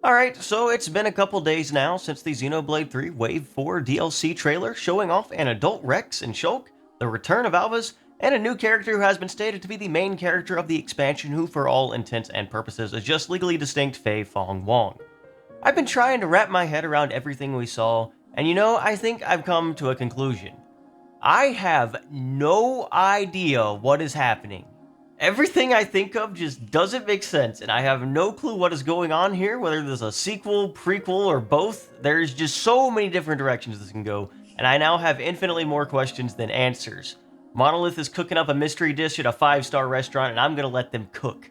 Alright, so it's been a couple days now since the Xenoblade 3 Wave 4 DLC trailer showing off an adult Rex and Shulk, the return of Alvis, and a new character who has been stated to be the main character of the expansion who for all intents and purposes is just legally distinct Fei Fong Wong. I've been trying to wrap my head around everything we saw, and I think I've come to a conclusion. I have no idea what is happening. Everything I think of just doesn't make sense, and I have no clue what is going on here, whether there's a sequel, prequel, or both. There's just so many different directions this can go, and I now have infinitely more questions than answers. Monolith is cooking up a mystery dish at a 5-star restaurant, and I'm gonna let them cook.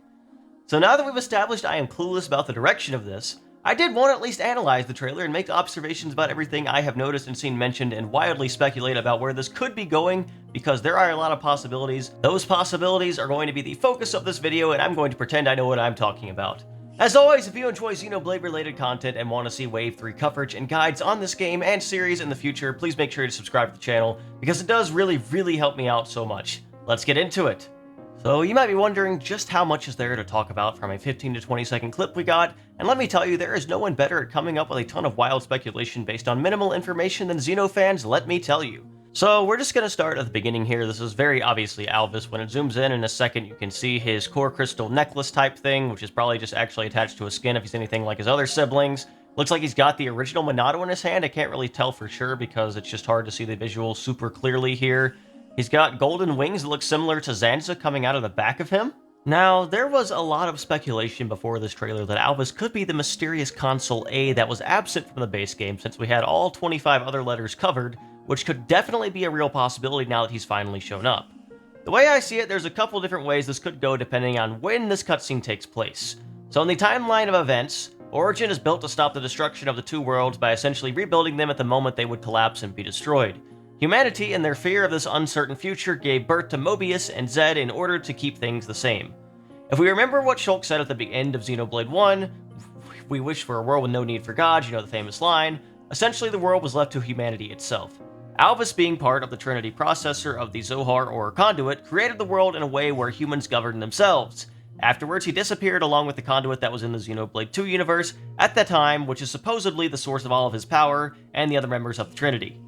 So now that we've established I am clueless about the direction of this, I did want to at least analyze the trailer and make observations about everything I have noticed and seen mentioned and wildly speculate about where this could be going because there are a lot of possibilities. Those possibilities are going to be the focus of this video and I'm going to pretend I know what I'm talking about. As always, if you enjoy Xenoblade related content and want to see Wave 3 coverage and guides on this game and series in the future, please make sure to subscribe to the channel because it does really help me out so much. Let's get into it. So you might be wondering just how much is there to talk about from a 15 to 20 second clip we got, and let me tell you, there is no one better at coming up with a ton of wild speculation based on minimal information than Xeno fans, let me tell you. So we're just going to start at the beginning here. This is very obviously Alvis. When it zooms in a second, you can see his core crystal necklace type thing, which is probably just actually attached to his skin if he's anything like his other siblings. Looks like he's got the original Monado in his hand. I can't really tell for sure because it's just hard to see the visual super clearly here. He's got golden wings that look similar to Zanza coming out of the back of him. Now, there was a lot of speculation before this trailer that Alvis could be the mysterious Console A that was absent from the base game since we had all 25 other letters covered, which could definitely be a real possibility now that he's finally shown up. The way I see it, there's a couple different ways this could go depending on when this cutscene takes place. So in the timeline of events, Origin is built to stop the destruction of the two worlds by essentially rebuilding them at the moment they would collapse and be destroyed. Humanity, in their fear of this uncertain future, gave birth to Mobius and Zed in order to keep things the same. If we remember what Shulk said at the end of Xenoblade 1, we wish for a world with no need for gods, you know the famous line, essentially the world was left to humanity itself. Alvis, being part of the Trinity processor of the Zohar or Conduit, created the world in a way where humans governed themselves. Afterwards, he disappeared along with the Conduit that was in the Xenoblade 2 universe at that time, which is supposedly the source of all of his power and the other members of the Trinity.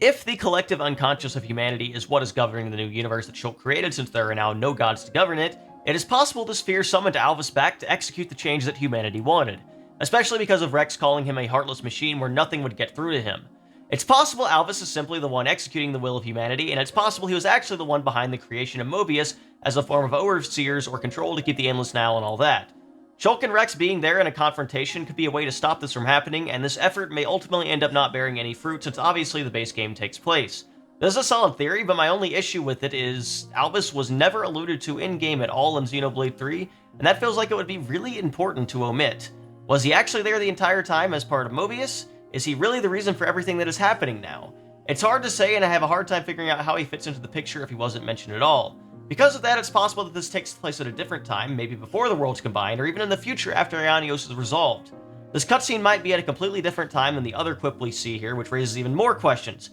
If the collective unconscious of humanity is what is governing the new universe that Shulk created since there are now no gods to govern it, it is possible this fear summoned Alvis back to execute the change that humanity wanted, especially because of Rex calling him a heartless machine where nothing would get through to him. It's possible Alvis is simply the one executing the will of humanity, and it's possible he was actually the one behind the creation of Mobius as a form of overseers or control to keep the Endless Now and all that. Shulk and Rex being there in a confrontation could be a way to stop this from happening, and this effort may ultimately end up not bearing any fruit since obviously the base game takes place. This is a solid theory, but my only issue with it is Alvis was never alluded to in-game at all in Xenoblade 3, and that feels like it would be really important to omit. Was he actually there the entire time as part of Mobius? Is he really the reason for everything that is happening now? It's hard to say, and I have a hard time figuring out how he fits into the picture if he wasn't mentioned at all. Because of that, it's possible that this takes place at a different time, maybe before the worlds combine, or even in the future after Aionios is resolved. This cutscene might be at a completely different time than the other quip we see here, which raises even more questions.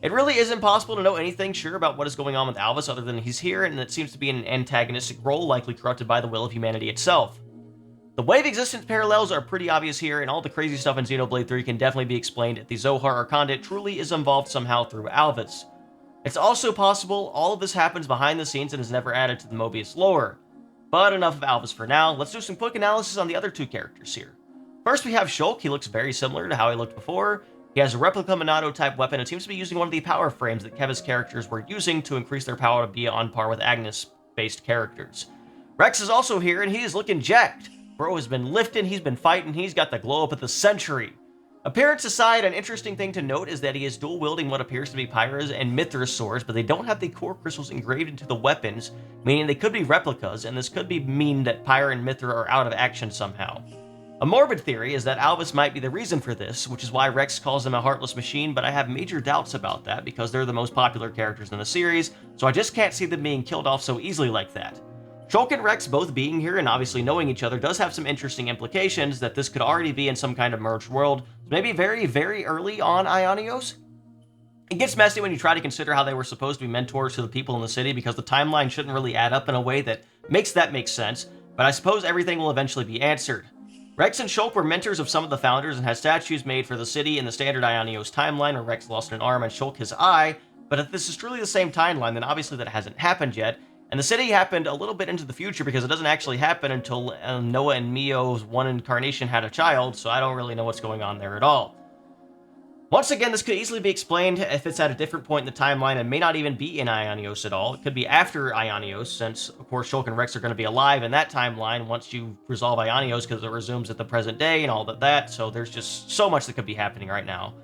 It really isn't possible to know anything sure about what is going on with Alvis other than he's here, and it seems to be in an antagonistic role, likely corrupted by the will of humanity itself. The wave existence parallels are pretty obvious here, and all the crazy stuff in Xenoblade 3 can definitely be explained if the Zohar or Conduit truly is involved somehow through Alvis. It's also possible all of this happens behind the scenes and is never added to the Mobius lore. But enough of Alvis for now, let's do some quick analysis on the other two characters here. First we have Shulk. He looks very similar to how he looked before. He has a replica Monado type weapon and seems to be using one of the power frames that Keva's characters were using to increase their power to be on par with Agnes-based characters. Rex is also here and he is looking jacked. Bro has been lifting, he's been fighting, he's got the glow up of the century. Appearance aside, an interesting thing to note is that he is dual-wielding what appears to be Pyra's and Mithra's swords, but they don't have the core crystals engraved into the weapons, meaning they could be replicas, and this could mean that Pyra and Mithra are out of action somehow. A morbid theory is that Alvis might be the reason for this, which is why Rex calls him a heartless machine, but I have major doubts about that because they're the most popular characters in the series, so I just can't see them being killed off so easily like that. Shulk and Rex both being here and obviously knowing each other does have some interesting implications that this could already be in some kind of merged world, maybe very early on Aionios. It gets messy when you try to consider how they were supposed to be mentors to the people in the city because the timeline shouldn't really add up in a way that makes sense, but I suppose everything will eventually be answered. Rex and Shulk were mentors of some of the founders and had statues made for the city in the standard Ionios timeline where Rex lost an arm and Shulk his eye, but if this is truly the same timeline, then obviously that hasn't happened yet, and the city happened a little bit into the future because it doesn't actually happen until Noah and Mio's one incarnation had a child, so I don't really know what's going on there at all. Once again, this could easily be explained if it's at a different point in the timeline and may not even be in Ionios at all. It could be after Ionios, since, of course, Shulk and Rex are going to be alive in that timeline once you resolve Ionios because it resumes at the present day and all of that, so there's just so much that could be happening right now.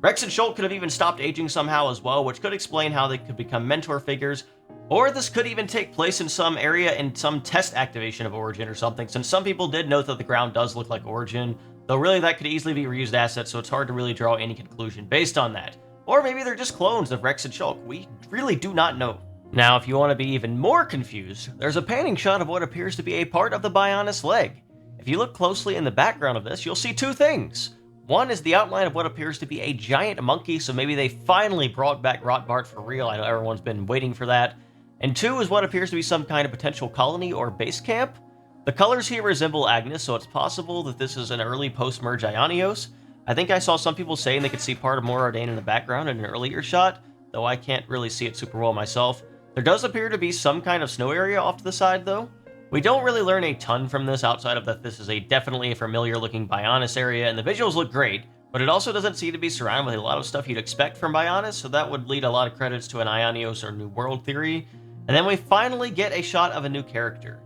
Rex and Shulk could have even stopped aging somehow as well, which could explain how they could become mentor figures, or this could even take place in some area in some test activation of Origin or something, since some people did note that the ground does look like Origin, though really that could easily be reused assets, so it's hard to really draw any conclusion based on that. Or maybe they're just clones of Rex and Shulk. We really do not know. Now, if you want to be even more confused, there's a panning shot of what appears to be a part of the Bionis leg. If you look closely in the background of this, you'll see two things. One is the outline of what appears to be a giant monkey, so maybe they finally brought back Rotbart for real. I know everyone's been waiting for that. And two is what appears to be some kind of potential colony or base camp. The colors here resemble Agnes, so it's possible that this is an early post-merge Ionios. I think I saw some people saying they could see part of Morardain in the background in an earlier shot, though I can't really see it super well myself. There does appear to be some kind of snow area off to the side, though. We don't really learn a ton from this outside of that this is definitely a familiar-looking Bionis area, and the visuals look great, but it also doesn't seem to be surrounded with a lot of stuff you'd expect from Bionis, so that would lead a lot of credits to an Ionios or New World theory. And then we finally get a shot of a new character.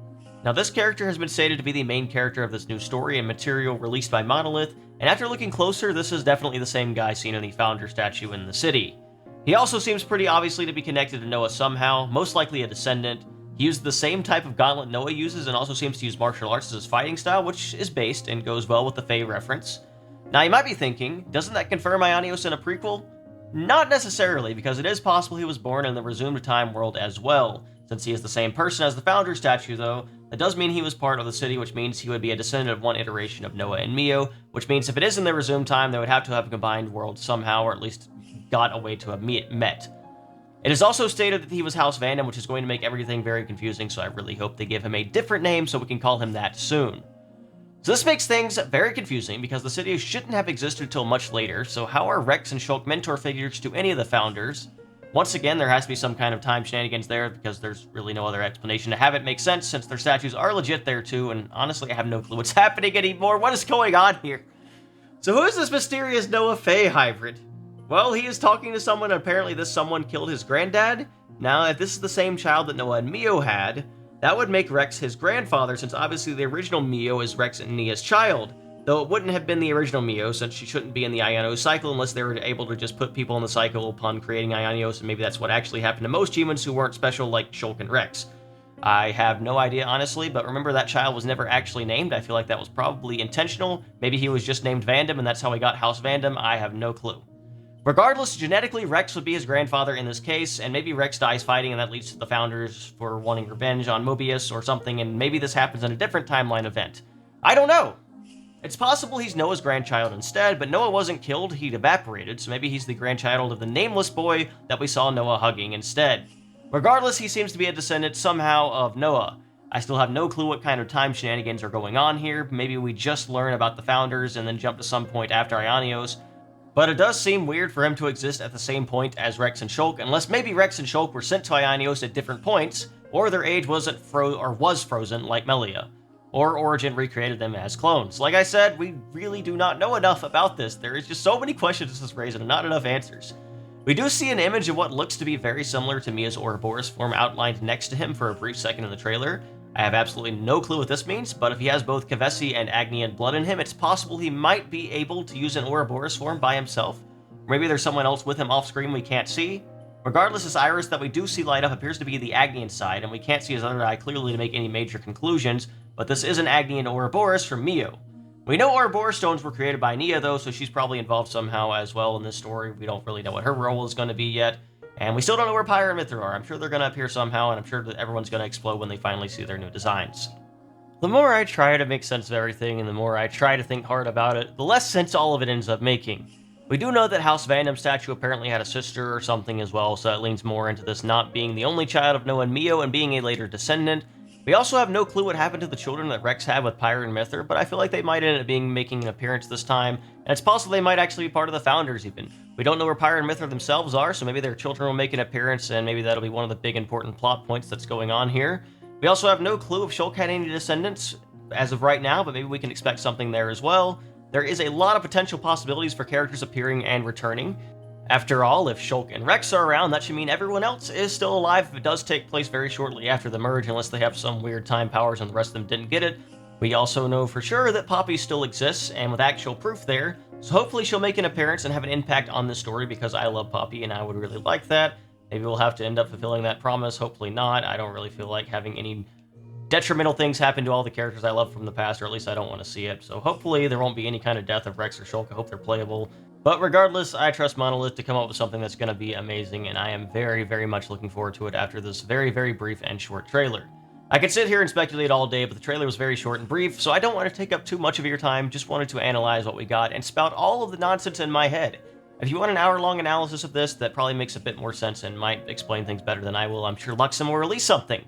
Now, this character has been stated to be the main character of this new story and material released by Monolith, and after looking closer, this is definitely the same guy seen in the founder statue in the city. He also seems pretty obviously to be connected to Noah somehow, most likely a descendant. He used the same type of gauntlet Noah uses and also seems to use martial arts as his fighting style, which is based and goes well with the Fae reference. Now, you might be thinking, doesn't that confirm Ionios in a prequel? Not necessarily, because it is possible he was born in the resumed time world as well. Since he is the same person as the founder statue, though, that does mean he was part of the city, which means he would be a descendant of one iteration of Noah and Mio, which means if it is in the resumed time, they would have to have a combined world somehow, or at least got a way to have met. It is also stated that he was House Vandom, which is going to make everything very confusing, so I really hope they give him a different name so we can call him that soon. So this makes things very confusing, because the city shouldn't have existed until much later, so how are Rex and Shulk mentor figures to any of the founders? Once again, there has to be some kind of time shenanigans there, because there's really no other explanation to have it make sense, since their statues are legit there too, and honestly, I have no clue what's happening anymore. What is going on here? So who is this mysterious Noah Fae hybrid? Well, he is talking to someone, and apparently this someone killed his granddad. Now, if this is the same child that Noah and Mio had, that would make Rex his grandfather, since obviously the original Mio is Rex and Nia's child. Though it wouldn't have been the original Mio, since she shouldn't be in the Ionios cycle unless they were able to just put people in the cycle upon creating Ionios, and maybe that's what actually happened to most humans who weren't special like Shulk and Rex. I have no idea, honestly, but remember that child was never actually named. I feel like that was probably intentional. Maybe he was just named Vandom, and that's how he got House Vandom. I have no clue. Regardless, genetically, Rex would be his grandfather in this case, and maybe Rex dies fighting, and that leads to the founders for wanting revenge on Mobius or something, and maybe this happens in a different timeline event. I don't know! It's possible he's Noah's grandchild instead, but Noah wasn't killed, he'd evaporated, so maybe he's the grandchild of the nameless boy that we saw Noah hugging instead. Regardless, he seems to be a descendant somehow of Noah. I still have no clue what kind of time shenanigans are going on here. Maybe we just learn about the founders and then jump to some point after Ionios. But it does seem weird for him to exist at the same point as Rex and Shulk, unless maybe Rex and Shulk were sent to Ionios at different points, or their age was frozen like Melia, or Origin recreated them as clones. Like I said, we really do not know enough about this. There is just so many questions this is raising and not enough answers. We do see an image of what looks to be very similar to Mia's Ouroboros form outlined next to him for a brief second in the trailer. I have absolutely no clue what this means, but if he has both Kavesi and Agnian blood in him, it's possible he might be able to use an Ouroboros form by himself. Maybe there's someone else with him off screen we can't see. Regardless, this iris that we do see light up appears to be the Agnian side, and we can't see his other eye clearly to make any major conclusions, but this is an Agnian Ouroboros from Mio. We know Ouroboros stones were created by Nia, though, so she's probably involved somehow as well in this story. We don't really know what her role is going to be yet. And we still don't know where Pyre and Mithra are. I'm sure they're going to appear somehow, and I'm sure that everyone's going to explode when they finally see their new designs. The more I try to make sense of everything, and the more I try to think hard about it, the less sense all of it ends up making. We do know that House Vandom's statue apparently had a sister or something as well, so that leans more into this not being the only child of Noah and Mio and being a later descendant. We also have no clue what happened to the children that Rex had with Pyre and Mither, but I feel like they might end up making an appearance this time, and it's possible they might actually be part of the Founders even. We don't know where Pyre and Mither themselves are, so maybe their children will make an appearance, and maybe that'll be one of the big important plot points that's going on here. We also have no clue if Shulk had any descendants as of right now, but maybe we can expect something there as well. There is a lot of potential possibilities for characters appearing and returning. After all, if Shulk and Rex are around, that should mean everyone else is still alive if it does take place very shortly after the merge, unless they have some weird time powers and the rest of them didn't get it. We also know for sure that Poppy still exists, and with actual proof there, so hopefully she'll make an appearance and have an impact on this story, because I love Poppy and I would really like that. Maybe we'll have to end up fulfilling that promise, hopefully not. I don't really feel like having any detrimental things happen to all the characters I love from the past, or at least I don't want to see it. So hopefully there won't be any kind of death of Rex or Shulk. I hope they're playable. But regardless, I trust Monolith to come up with something that's going to be amazing, and I am very, very much looking forward to it after this very, very brief and short trailer. I could sit here and speculate all day, but the trailer was very short and brief, so I don't want to take up too much of your time. Just wanted to analyze what we got and spout all of the nonsense in my head. If you want an hour-long analysis of this, that probably makes a bit more sense and might explain things better than I will. I'm sure Luxem will release something.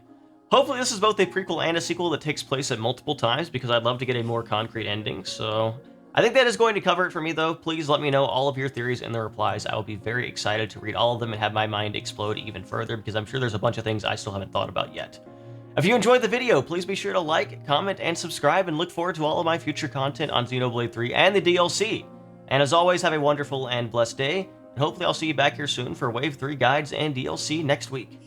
Hopefully this is both a prequel and a sequel that takes place at multiple times, because I'd love to get a more concrete ending, so I think that is going to cover it for me, though. Please let me know all of your theories in the replies. I will be very excited to read all of them and have my mind explode even further, because I'm sure there's a bunch of things I still haven't thought about yet. If you enjoyed the video, please be sure to like, comment, and subscribe, and look forward to all of my future content on Xenoblade 3 and the DLC. And as always, have a wonderful and blessed day, and hopefully I'll see you back here soon for Wave 3 guides and DLC next week.